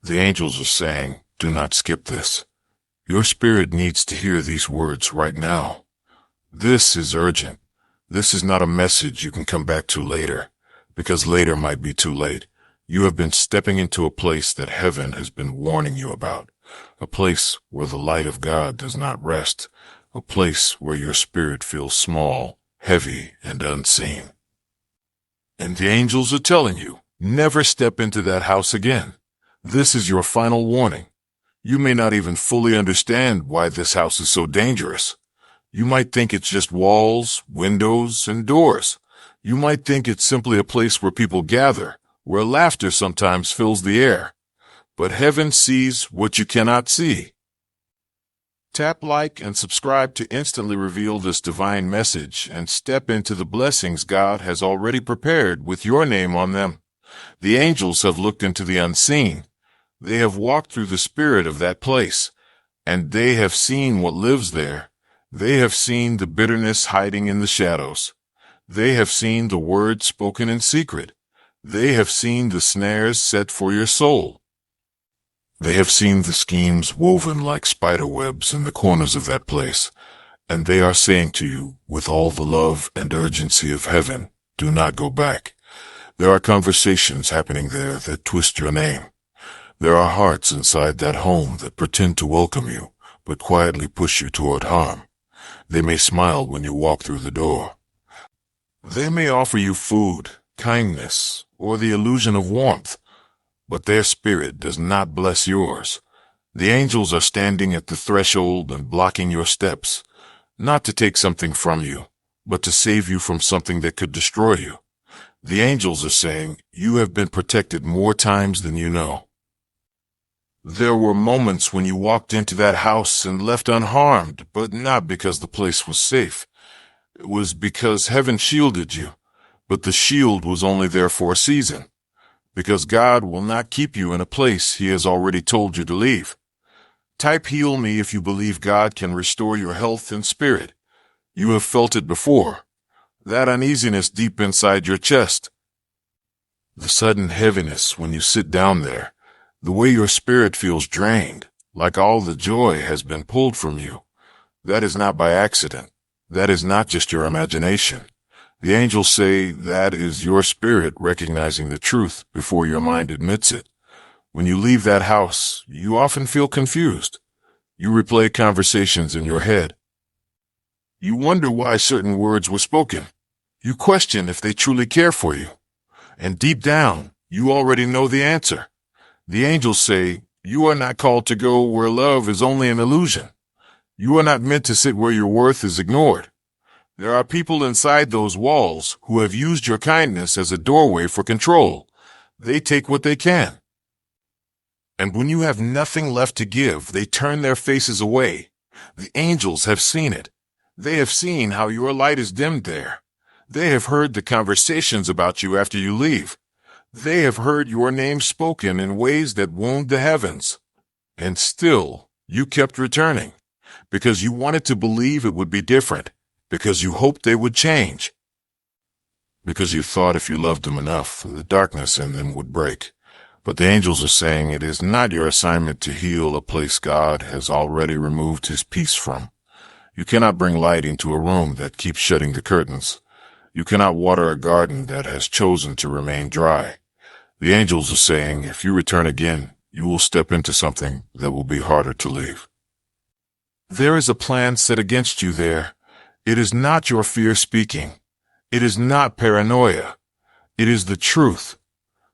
The angels are saying, do not skip this. Your spirit needs to hear these words right now. This is urgent. This is not a message you can come back to later, because later might be too late. You have been stepping into a place that heaven has been warning you about, a place where the light of God does not rest, a place where your spirit feels small, heavy, and unseen. And the angels are telling you, never step into that house again. This is your final warning. You may not even fully understand why this house is so dangerous. You might think it's just walls, windows, and doors. You might think it's simply a place where people gather, where laughter sometimes fills the air. But heaven sees what you cannot see. Tap like and subscribe to instantly reveal this divine message and step into the blessings God has already prepared with your name on them. The angels have looked into the unseen. They have walked through the spirit of that place, and they have seen what lives there. They have seen the bitterness hiding in the shadows. They have seen the words spoken in secret. They have seen the snares set for your soul. They have seen the schemes woven like spider webs in the corners of that place, and they are saying to you, with all the love and urgency of heaven, do not go back. There are conversations happening there that twist your name. There are hearts inside that home that pretend to welcome you, but quietly push you toward harm. They may smile when you walk through the door. They may offer you food, kindness, or the illusion of warmth, but their spirit does not bless yours. The angels are standing at the threshold and blocking your steps, not to take something from you, but to save you from something that could destroy you. The angels are saying, you have been protected more times than you know. There were moments when you walked into that house and left unharmed, but not because the place was safe. It was because heaven shielded you, but the shield was only there for a season. Because God will not keep you in a place He has already told you to leave. Type heal me if you believe God can restore your health and spirit. You have felt it before. That uneasiness deep inside your chest. The sudden heaviness when you sit down there. The way your spirit feels drained, like all the joy has been pulled from you. That is not by accident. That is not just your imagination. The angels say that is your spirit recognizing the truth before your mind admits it. When you leave that house, you often feel confused. You replay conversations in your head. You wonder why certain words were spoken. You question if they truly care for you. And deep down, you already know the answer. The angels say, you are not called to go where love is only an illusion. You are not meant to sit where your worth is ignored. There are people inside those walls who have used your kindness as a doorway for control. They take what they can. And when you have nothing left to give, they turn their faces away. The angels have seen it. They have seen how your light is dimmed there. They have heard the conversations about you after you leave. They have heard your name spoken in ways that wound the heavens. And still, you kept returning, because you wanted to believe it would be different, because you hoped they would change, because you thought if you loved them enough, the darkness in them would break. But the angels are saying it is not your assignment to heal a place God has already removed His peace from. You cannot bring light into a room that keeps shutting the curtains. You cannot water a garden that has chosen to remain dry. The angels are saying, if you return again, you will step into something that will be harder to leave. There is a plan set against you there. It is not your fear speaking. It is not paranoia. It is the truth.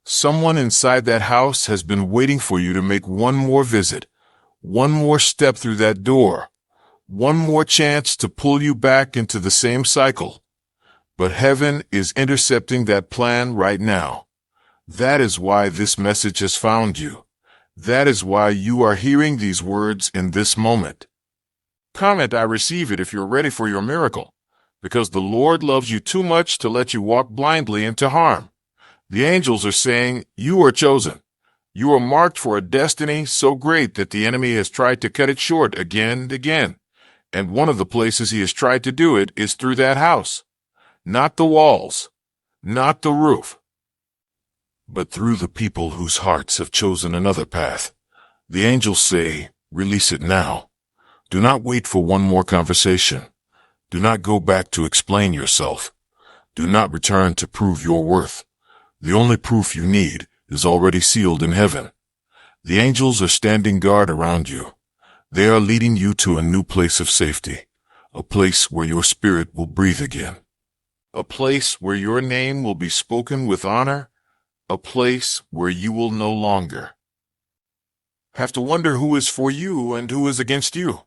Someone inside that house has been waiting for you to make one more visit, one more step through that door, one more chance to pull you back into the same cycle. But heaven is intercepting that plan right now. That is why this message has found you. That is why you are hearing these words in this moment. Comment, I receive it if you're ready for your miracle, because the Lord loves you too much to let you walk blindly into harm. The angels are saying, you are chosen. You are marked for a destiny so great that the enemy has tried to cut it short again and again. And one of the places he has tried to do it is through that house. Not the walls, not the roof. but through the people whose hearts have chosen another path. The angels say, release it now. Do not wait for one more conversation. Do not go back to explain yourself. Do not return to prove your worth. The only proof you need is already sealed in heaven. The angels are standing guard around you. They are leading you to a new place of safety, a place where your spirit will breathe again, a place where your name will be spoken with honor, a place where you will no longer have to wonder who is for you and who is against you.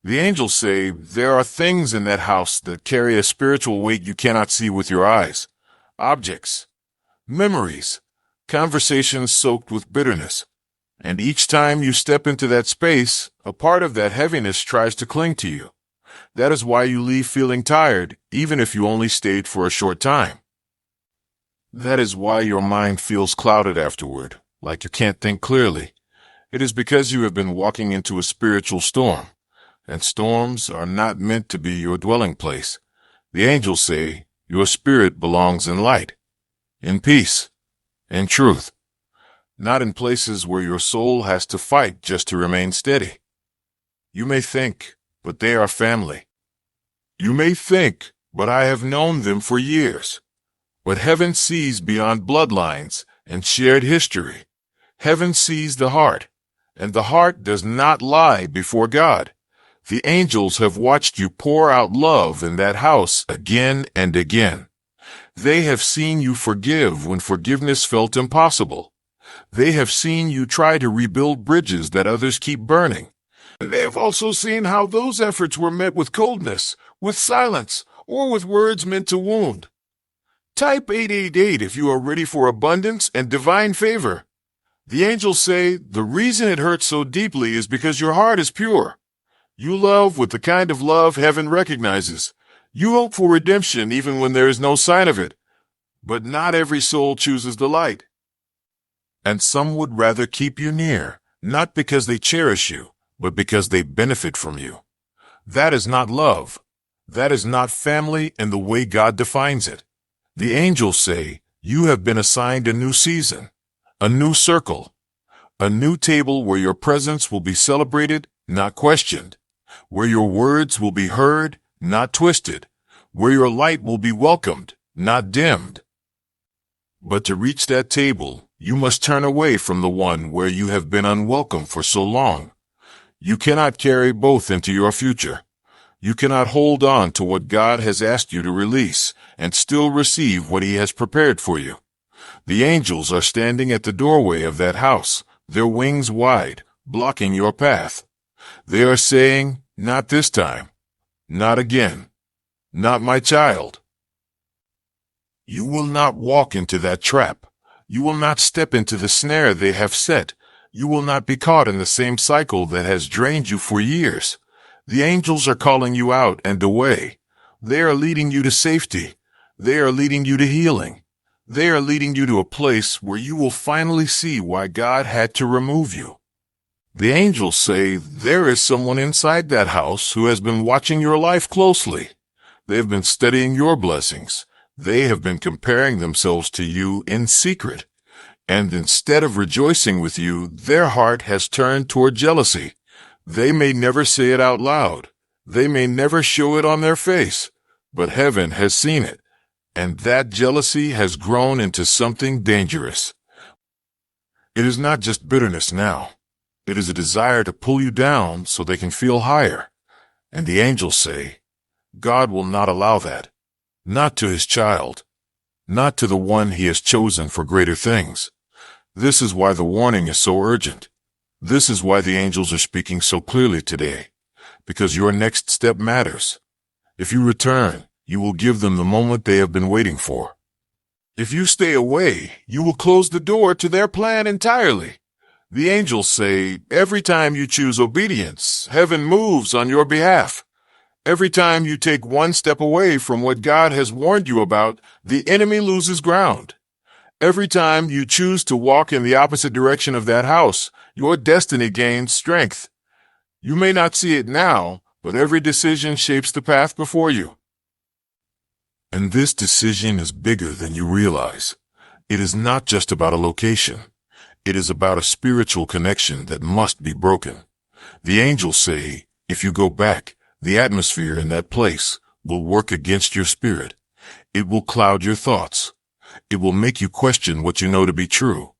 The angels say there are things in that house that carry a spiritual weight you cannot see with your eyes. Objects, memories, conversations soaked with bitterness. And each time you step into that space, a part of that heaviness tries to cling to you. That is why you leave feeling tired, even if you only stayed for a short time. That is why your mind feels clouded afterward, like you can't think clearly. It is because you have been walking into a spiritual storm, and storms are not meant to be your dwelling place. The angels say your spirit belongs in light, in peace, in truth, not in places where your soul has to fight just to remain steady. You may think, but they are family. You may think, but I have known them for years. But heaven sees beyond bloodlines and shared history. Heaven sees the heart, and the heart does not lie before God. The angels have watched you pour out love in that house again and again. They have seen you forgive when forgiveness felt impossible. They have seen you try to rebuild bridges that others keep burning. They have also seen how those efforts were met with coldness, with silence, or with words meant to wound. Type 888 if you are ready for abundance and divine favor. The angels say the reason it hurts so deeply is because your heart is pure. You love with the kind of love heaven recognizes. You hope for redemption even when there is no sign of it. But not every soul chooses the light. And some would rather keep you near, not because they cherish you, but because they benefit from you. That is not love. That is not family in the way God defines it. The angels say, you have been assigned a new season, a new circle, a new table where your presence will be celebrated, not questioned, where your words will be heard, not twisted, where your light will be welcomed, not dimmed. But to reach that table, you must turn away from the one where you have been unwelcome for so long. You cannot carry both into your future. You cannot hold on to what God has asked you to release and still receive what He has prepared for you. The angels are standing at the doorway of that house, their wings wide, blocking your path. They are saying, not this time, not again, not my child. You will not walk into that trap. You will not step into the snare they have set. You will not be caught in the same cycle that has drained you for years. The angels are calling you out and away. They are leading you to safety. They are leading you to healing. They are leading you to a place where you will finally see why God had to remove you. The angels say there is someone inside that house who has been watching your life closely. They have been studying your blessings. They have been comparing themselves to you in secret. And instead of rejoicing with you, their heart has turned toward jealousy. They may never say it out loud. They may never show it on their face. But heaven has seen it. And that jealousy has grown into something dangerous. It is not just bitterness now. It is a desire to pull you down so they can feel higher. And the angels say, God will not allow that. Not to His child. Not to the one He has chosen for greater things. This is why the warning is so urgent. This is why the angels are speaking so clearly today. Because your next step matters. If you return, you will give them the moment they have been waiting for. If you stay away, you will close the door to their plan entirely. The angels say, every time you choose obedience, heaven moves on your behalf. Every time you take one step away from what God has warned you about, the enemy loses ground. Every time you choose to walk in the opposite direction of that house, your destiny gains strength. You may not see it now, but every decision shapes the path before you. And this decision is bigger than you realize. It is not just about a location. It is about a spiritual connection that must be broken. The angels say, if you go back, the atmosphere in that place will work against your spirit. It will cloud your thoughts. It will make you question what you know to be true.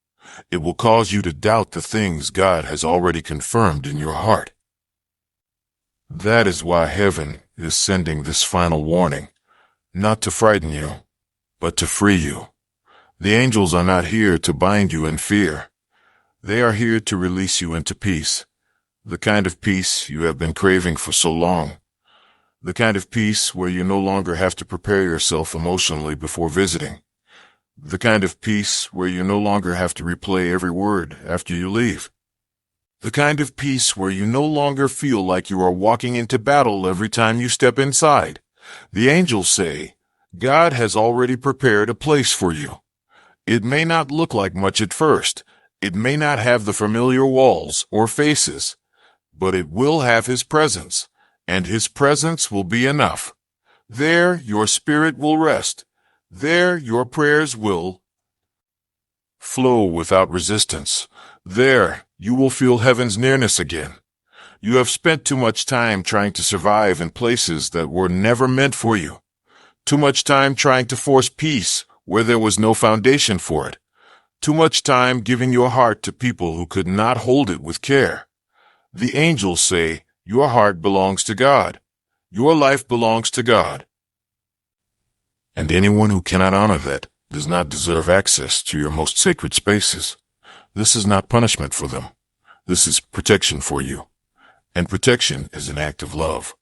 It will cause you to doubt the things God has already confirmed in your heart. That is why heaven is sending this final warning, not to frighten you, but to free you. The angels are not here to bind you in fear. They are here to release you into peace, the kind of peace you have been craving for so long, the kind of peace where you no longer have to prepare yourself emotionally before visiting, the kind of peace where you no longer have to replay every word after you leave, the kind of peace where you no longer feel like you are walking into battle every time you step inside. The angels say, God has already prepared a place for you. It may not look like much at first. It may not have the familiar walls or faces, but it will have His presence, and His presence will be enough. There your spirit will rest. There your prayers will flow without resistance. There you will feel heaven's nearness again. You have spent too much time trying to survive in places that were never meant for you. Too much time trying to force peace where there was no foundation for it. Too much time giving your heart to people who could not hold it with care. The angels say, your heart belongs to God. Your life belongs to God. And anyone who cannot honor that does not deserve access to your most sacred spaces. This is not punishment for them. This is protection for you. And protection is an act of love.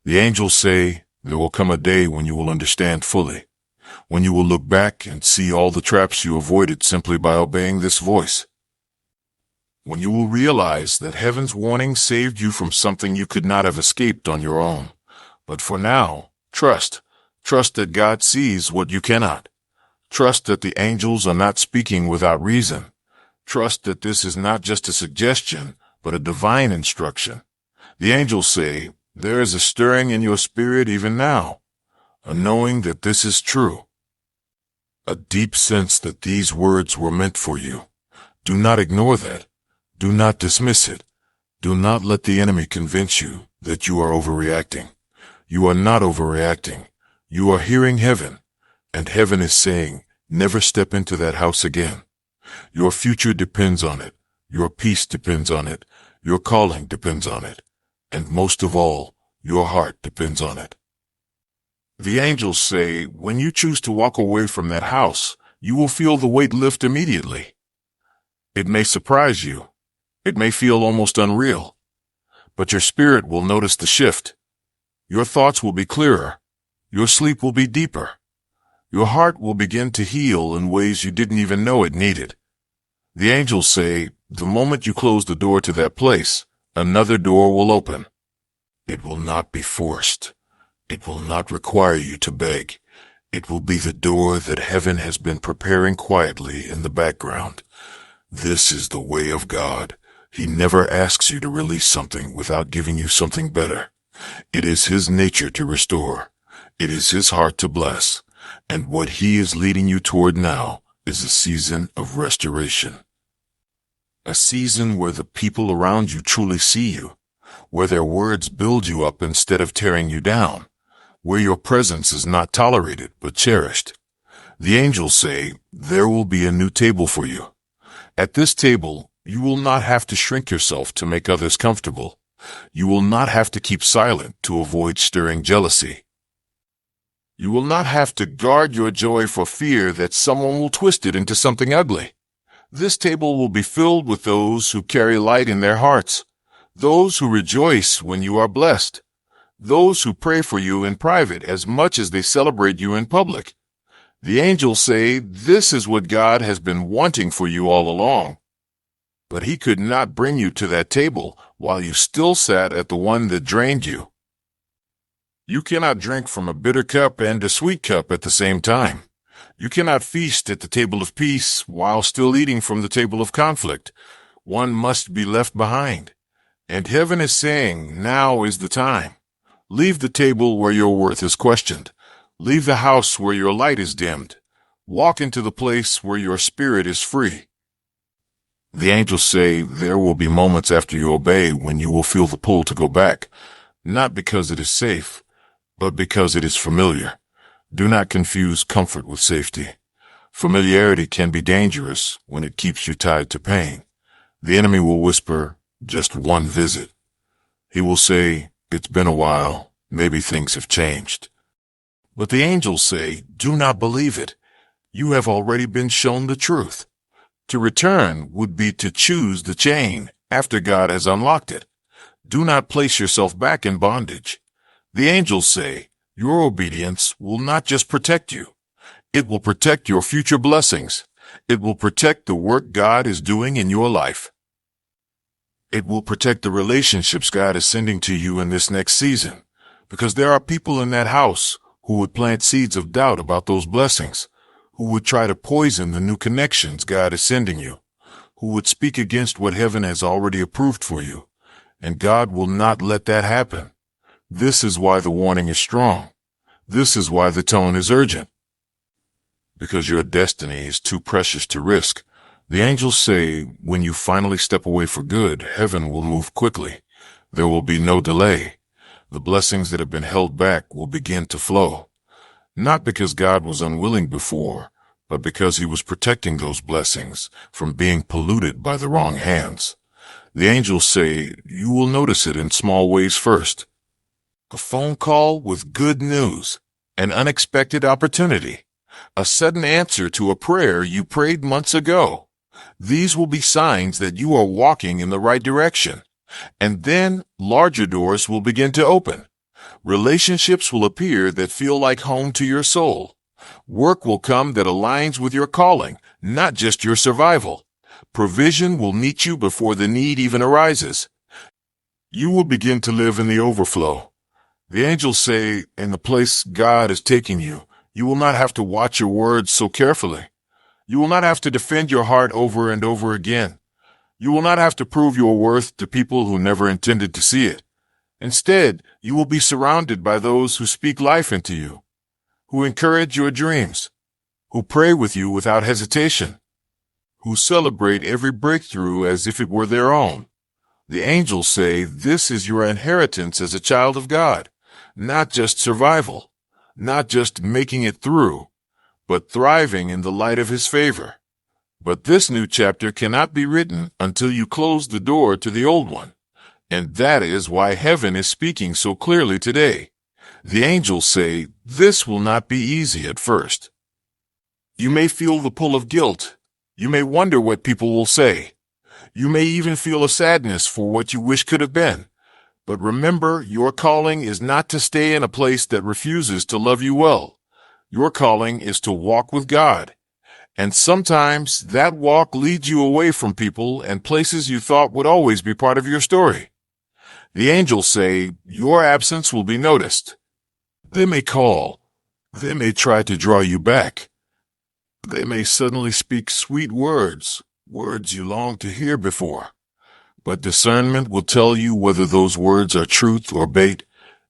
The angels say, there will come a day when you will understand fully, when you will look back and see all the traps you avoided simply by obeying this voice. When you will realize that heaven's warning saved you from something you could not have escaped on your own. But for now, trust. Trust that God sees what you cannot. Trust that the angels are not speaking without reason. Trust that this is not just a suggestion, but a divine instruction. The angels say, there is a stirring in your spirit even now, a knowing that this is true, a deep sense that these words were meant for you. Do not ignore that. Do not dismiss it. Do not let the enemy convince you that you are overreacting. You are not overreacting. You are hearing heaven, and heaven is saying, never step into that house again. Your future depends on it. Your peace depends on it. Your calling depends on it. And most of all, your heart depends on it. The angels say, when you choose to walk away from that house, you will feel the weight lift immediately. It may surprise you. It may feel almost unreal. But your spirit will notice the shift. Your thoughts will be clearer. Your sleep will be deeper. Your heart will begin to heal in ways you didn't even know it needed. The angels say, the moment you close the door to that place, another door will open. It will not be forced. It will not require you to beg. It will be the door that heaven has been preparing quietly in the background. This is the way of God. He never asks you to release something without giving you something better. It is His nature to restore. It is His heart to bless. And what He is leading you toward now is a season of restoration. A season where the people around you truly see you, where their words build you up instead of tearing you down, where your presence is not tolerated but cherished. The angels say, there will be a new table for you. At this table, you will not have to shrink yourself to make others comfortable. You will not have to keep silent to avoid stirring jealousy. You will not have to guard your joy for fear that someone will twist it into something ugly. This table will be filled with those who carry light in their hearts, those who rejoice when you are blessed, those who pray for you in private as much as they celebrate you in public. The angels say, this is what God has been wanting for you all along. But He could not bring you to that table while you still sat at the one that drained you. You cannot drink from a bitter cup and a sweet cup at the same time. You cannot feast at the table of peace while still eating from the table of conflict. One must be left behind. And heaven is saying, now is the time. Leave the table where your worth is questioned. Leave the house where your light is dimmed. Walk into the place where your spirit is free. The angels say there will be moments after you obey when you will feel the pull to go back, not because it is safe, but because it is familiar. Do not confuse comfort with safety. Familiarity can be dangerous when it keeps you tied to pain. The enemy will whisper, just one visit. He will say, it's been a while, maybe things have changed. But the angels say, do not believe it. You have already been shown the truth. To return would be to choose the chain after God has unlocked it. Do not place yourself back in bondage. The angels say, your obedience will not just protect you. It will protect your future blessings. It will protect the work God is doing in your life. It will protect the relationships God is sending to you in this next season, because there are people in that house who would plant seeds of doubt about those blessings, who would try to poison the new connections God is sending you, who would speak against what heaven has already approved for you. And God will not let that happen. This is why the warning is strong. This is why the tone is urgent. Because your destiny is too precious to risk. The angels say, when you finally step away for good, heaven will move quickly. There will be no delay. The blessings that have been held back will begin to flow. Not because God was unwilling before, but because he was protecting those blessings from being polluted by the wrong hands. The angels say, you will notice it in small ways first. A phone call with good news, an unexpected opportunity, a sudden answer to a prayer you prayed months ago. These will be signs that you are walking in the right direction. And then larger doors will begin to open. Relationships will appear that feel like home to your soul. Work will come that aligns with your calling, not just your survival. Provision will meet you before the need even arises. You will begin to live in the overflow. The angels say, in the place God is taking you, you will not have to watch your words so carefully. You will not have to defend your heart over and over again. You will not have to prove your worth to people who never intended to see it. Instead, you will be surrounded by those who speak life into you, who encourage your dreams, who pray with you without hesitation, who celebrate every breakthrough as if it were their own. The angels say this is your inheritance as a child of God, not just survival, not just making it through, but thriving in the light of his favor. But this new chapter cannot be written until you close the door to the old one. And that is why heaven is speaking so clearly today. The angels say this will not be easy at first. You may feel the pull of guilt. You may wonder what people will say. You may even feel a sadness for what you wish could have been. But remember, your calling is not to stay in a place that refuses to love you well. Your calling is to walk with God. And sometimes that walk leads you away from people and places you thought would always be part of your story. The angels say your absence will be noticed. They may call. They may try to draw you back. They may suddenly speak sweet words, words you longed to hear before. But discernment will tell you whether those words are truth or bait,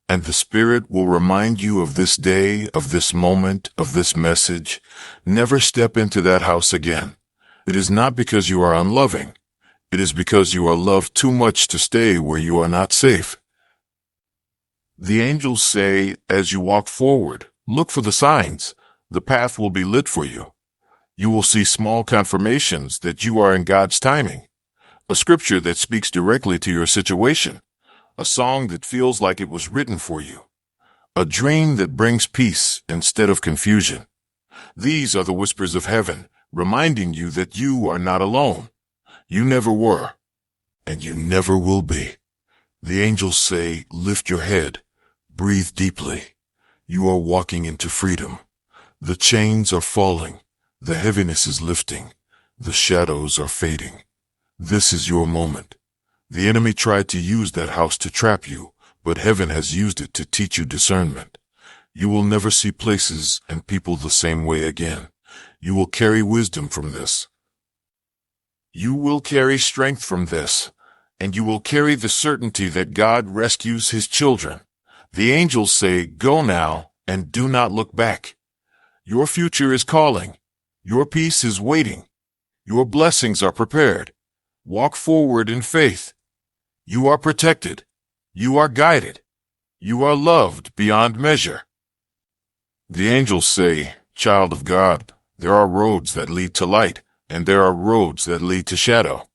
and the Spirit will remind you of this day, of this moment, of this message. Never step into that house again. It is not because you are unloving. It is because you are loved too much to stay where you are not safe. The angels say, as you walk forward, look for the signs. The path will be lit for you. You will see small confirmations that you are in God's timing. A scripture that speaks directly to your situation. A song that feels like it was written for you. A dream that brings peace instead of confusion. These are the whispers of heaven, reminding you that you are not alone. You never were, and you never will be. The angels say, lift your head, breathe deeply. You are walking into freedom. The chains are falling. The heaviness is lifting. The shadows are fading. This is your moment. The enemy tried to use that house to trap you, but heaven has used it to teach you discernment. You will never see places and people the same way again. You will carry wisdom from this. You will carry strength from this, and you will carry the certainty that God rescues his children. The angels say, go now and do not look back. Your future is calling. Your peace is waiting. Your blessings are prepared. Walk forward in faith. You are protected. You are guided. You are loved beyond measure. The angels say, "Child of God, there are roads that lead to light, and there are roads that lead to shadow."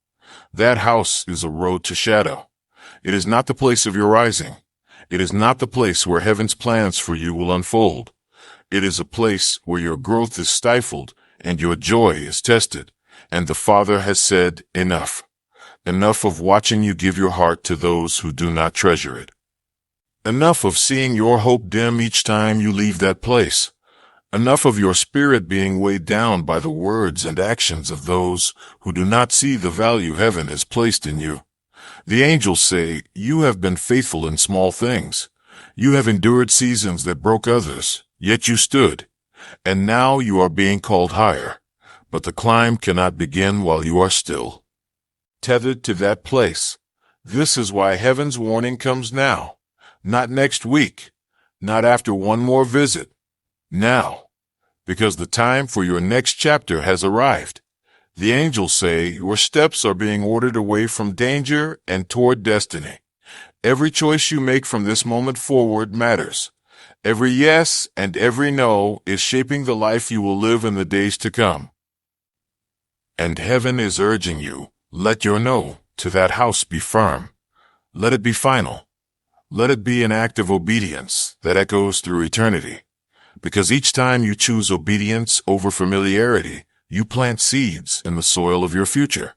That house is a road to shadow. It is not the place of your rising. It is not the place where heaven's plans for you will unfold. It is a place where your growth is stifled and your joy is tested. And the Father has said, "Enough. Enough of watching you give your heart to those who do not treasure it. Enough of seeing your hope dim each time you leave that place. Enough of your spirit being weighed down by the words and actions of those who do not see the value heaven has placed in you." The angels say, "You have been faithful in small things. You have endured seasons that broke others, yet you stood. And now you are being called higher. But the climb cannot begin while you are still tethered to that place. This is why heaven's warning comes now. Not next week. Not after one more visit. Now. Because the time for your next chapter has arrived. The angels say your steps are being ordered away from danger and toward destiny. Every choice you make from this moment forward matters. Every yes and every no is shaping the life you will live in the days to come. And heaven is urging you, let your no to that house be firm. Let it be final. Let it be an act of obedience that echoes through eternity. Because each time you choose obedience over familiarity, you plant seeds in the soil of your future.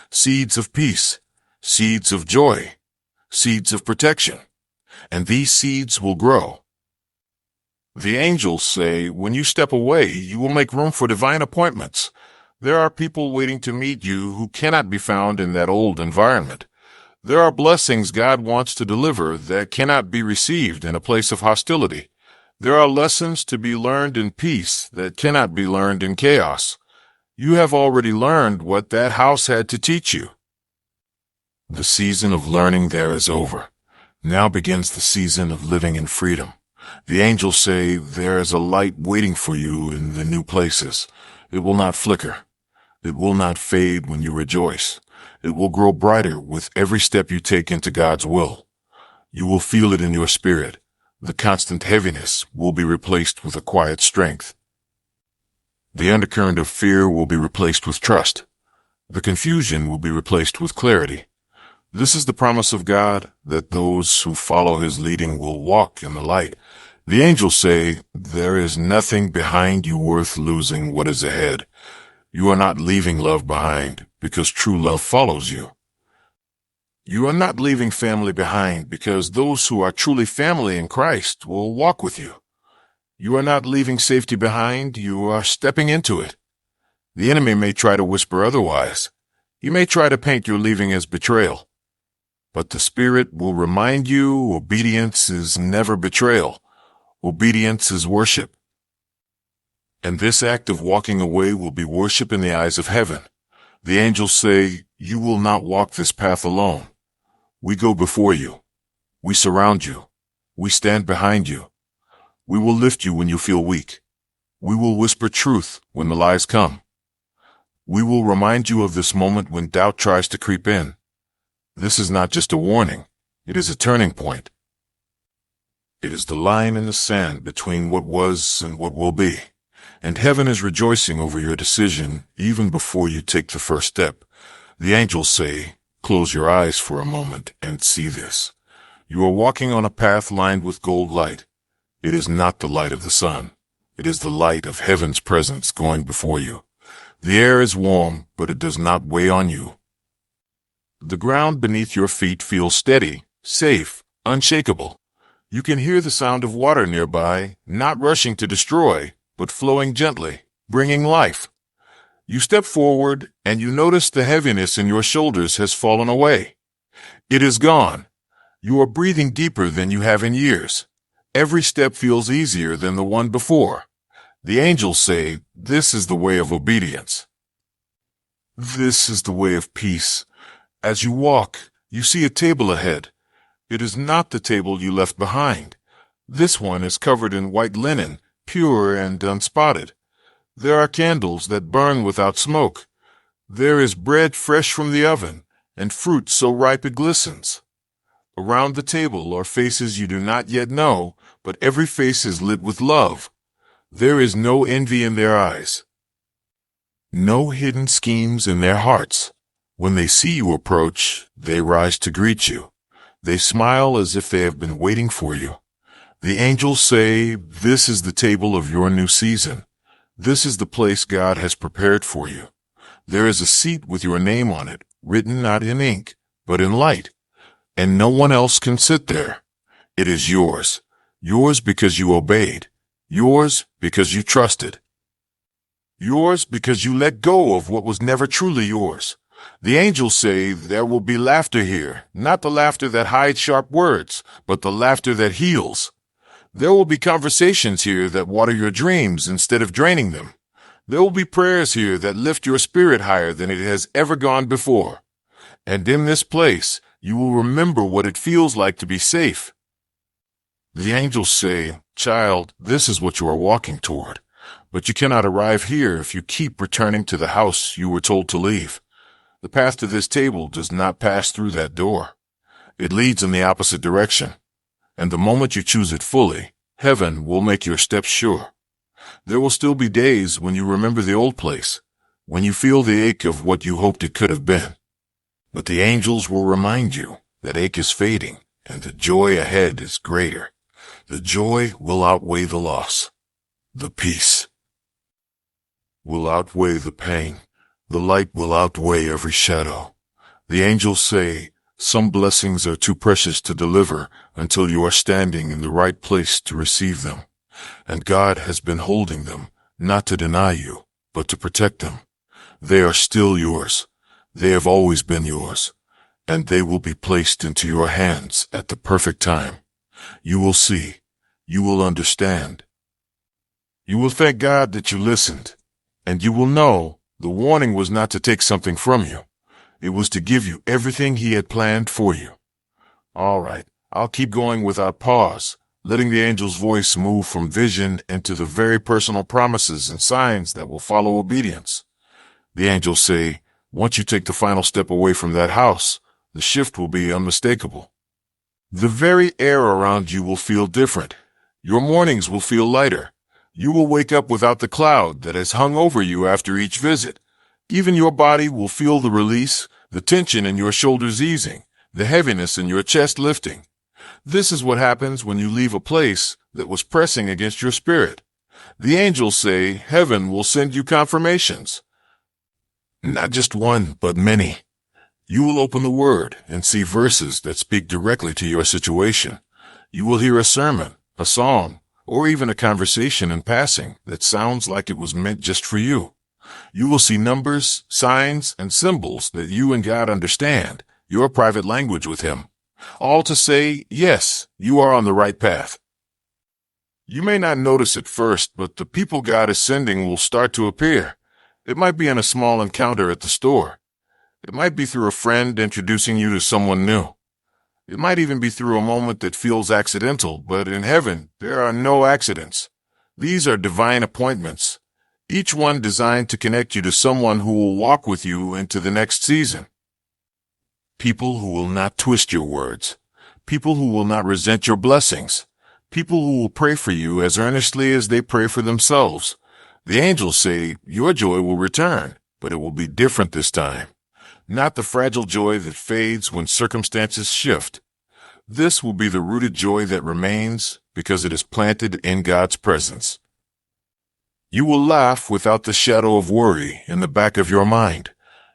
Seeds of peace, seeds of joy, seeds of protection. And these seeds will grow. The angels say when you step away, you will make room for divine appointments. There are people waiting to meet you who cannot be found in that old environment. There are blessings God wants to deliver that cannot be received in a place of hostility. There are lessons to be learned in peace that cannot be learned in chaos. You have already learned what that house had to teach you. The season of learning there is over. Now begins the season of living in freedom. The angels say there is a light waiting for you in the new places. It will not flicker. It will not fade when you rejoice. It will grow brighter with every step you take into God's will. You will feel it in your spirit. The constant heaviness will be replaced with a quiet strength. The undercurrent of fear will be replaced with trust. The confusion will be replaced with clarity. This is the promise of God, that those who follow his leading will walk in the light. The angels say, there is nothing behind you worth losing what is ahead. You are not leaving love behind because true love follows you. You are not leaving family behind because those who are truly family in Christ will walk with you. You are not leaving safety behind, you are stepping into it. The enemy may try to whisper otherwise. He may try to paint your leaving as betrayal. But the Spirit will remind you obedience is never betrayal. Obedience is worship. And this act of walking away will be worship in the eyes of heaven. The angels say, you will not walk this path alone. We go before you. We surround you. We stand behind you. We will lift you when you feel weak. We will whisper truth when the lies come. We will remind you of this moment when doubt tries to creep in. This is not just a warning. It is a turning point. It is the line in the sand between what was and what will be. And heaven is rejoicing over your decision even before you take the first step. The angels say, close your eyes for a moment and see this. You are walking on a path lined with gold light. It is not the light of the sun. It is the light of heaven's presence going before you. The air is warm, but it does not weigh on you. The ground beneath your feet feels steady, safe, unshakable. You can hear the sound of water nearby, not rushing to destroy, but flowing gently, bringing life. You step forward, and you notice the heaviness in your shoulders has fallen away. It is gone. You are breathing deeper than you have in years. Every step feels easier than the one before. The angels say, this is the way of obedience. This is the way of peace. As you walk, you see a table ahead. It is not the table you left behind. This one is covered in white linen, pure and unspotted. There are candles that burn without smoke. There is bread fresh from the oven, and fruit so ripe it glistens. Around the table are faces you do not yet know, but every face is lit with love. There is no envy in their eyes, no hidden schemes in their hearts. When they see you approach, they rise to greet you. They smile as if they have been waiting for you. The angels say, "This is the table of your new season. This is the place God has prepared for you. There is a seat with your name on it, written not in ink, but in light. And no one else can sit there. It is yours. Yours because you obeyed. Yours because you trusted. Yours because you let go of what was never truly yours." The angels say there will be laughter here, not the laughter that hides sharp words, but the laughter that heals. There will be conversations here that water your dreams instead of draining them. There will be prayers here that lift your spirit higher than it has ever gone before. And in this place, you will remember what it feels like to be safe. The angels say, "Child, this is what you are walking toward. But you cannot arrive here if you keep returning to the house you were told to leave. The path to this table does not pass through that door. It leads in the opposite direction. And the moment you choose it fully, heaven will make your steps sure. There will still be days when you remember the old place, when you feel the ache of what you hoped it could have been. But the angels will remind you that ache is fading and the joy ahead is greater. The joy will outweigh the loss. The peace will outweigh the pain. The light will outweigh every shadow. The angels say, some blessings are too precious to deliver until you are standing in the right place to receive them. And God has been holding them, not to deny you, but to protect them. They are still yours. They have always been yours. And they will be placed into your hands at the perfect time. You will see. You will understand. You will thank God that you listened. And you will know the warning was not to take something from you. It was to give you everything He had planned for you. All right, I'll keep going without pause, letting the angel's voice move from vision into the very personal promises and signs that will follow obedience. The angels say, once you take the final step away from that house, the shift will be unmistakable. The very air around you will feel different. Your mornings will feel lighter. You will wake up without the cloud that has hung over you after each visit. Even your body will feel the release, the tension in your shoulders easing, the heaviness in your chest lifting. This is what happens when you leave a place that was pressing against your spirit. The angels say heaven will send you confirmations. Not just one, but many. You will open the Word and see verses that speak directly to your situation. You will hear a sermon, a song, or even a conversation in passing that sounds like it was meant just for you. You will see numbers, signs, and symbols that you and God understand, your private language with Him. All to say, yes, you are on the right path. You may not notice at first, but the people God is sending will start to appear. It might be in a small encounter at the store. It might be through a friend introducing you to someone new. It might even be through a moment that feels accidental, but in heaven, there are no accidents. These are divine appointments, each one designed to connect you to someone who will walk with you into the next season. People who will not twist your words. People who will not resent your blessings. People who will pray for you as earnestly as they pray for themselves. The angels say your joy will return, but it will be different this time. Not the fragile joy that fades when circumstances shift. This will be the rooted joy that remains because it is planted in God's presence. You will laugh without the shadow of worry in the back of your mind.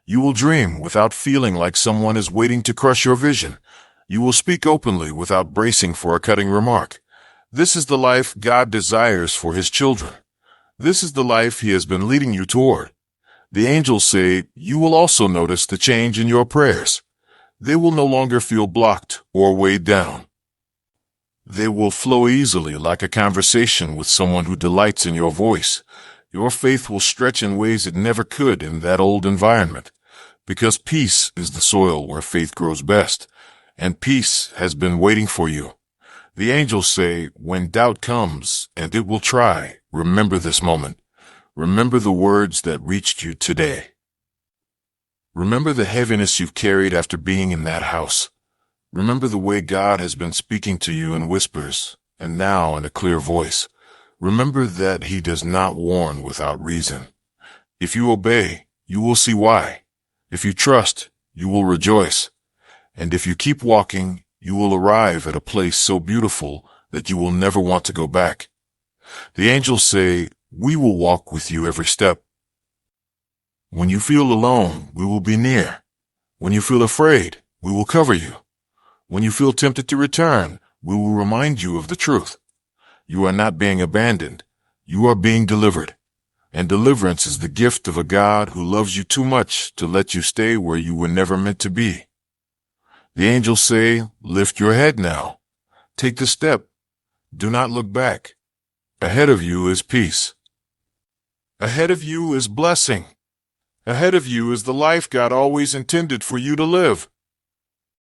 You will dream without feeling like someone is waiting to crush your vision. You will speak openly without bracing for a cutting remark. This is the life God desires for His children. This is the life He has been leading you toward. The angels say you will also notice the change in your prayers. They will no longer feel blocked or weighed down. They will flow easily like a conversation with someone who delights in your voice. Your faith will stretch in ways it never could in that old environment, because peace is the soil where faith grows best, and peace has been waiting for you. The angels say, when doubt comes, and it will try, remember this moment. Remember the words that reached you today. Remember the heaviness you've carried after being in that house. Remember the way God has been speaking to you in whispers, and now in a clear voice. Remember that He does not warn without reason. If you obey, you will see why. If you trust, you will rejoice. And if you keep walking, you will arrive at a place so beautiful that you will never want to go back. The angels say, "We will walk with you every step." When you feel alone, we will be near. When you feel afraid, we will cover you. When you feel tempted to return, we will remind you of the truth. You are not being abandoned. You are being delivered. And deliverance is the gift of a God who loves you too much to let you stay where you were never meant to be. The angels say, "Lift your head now. Take the step. Do not look back. Ahead of you is peace. Ahead of you is blessing. Ahead of you is the life God always intended for you to live."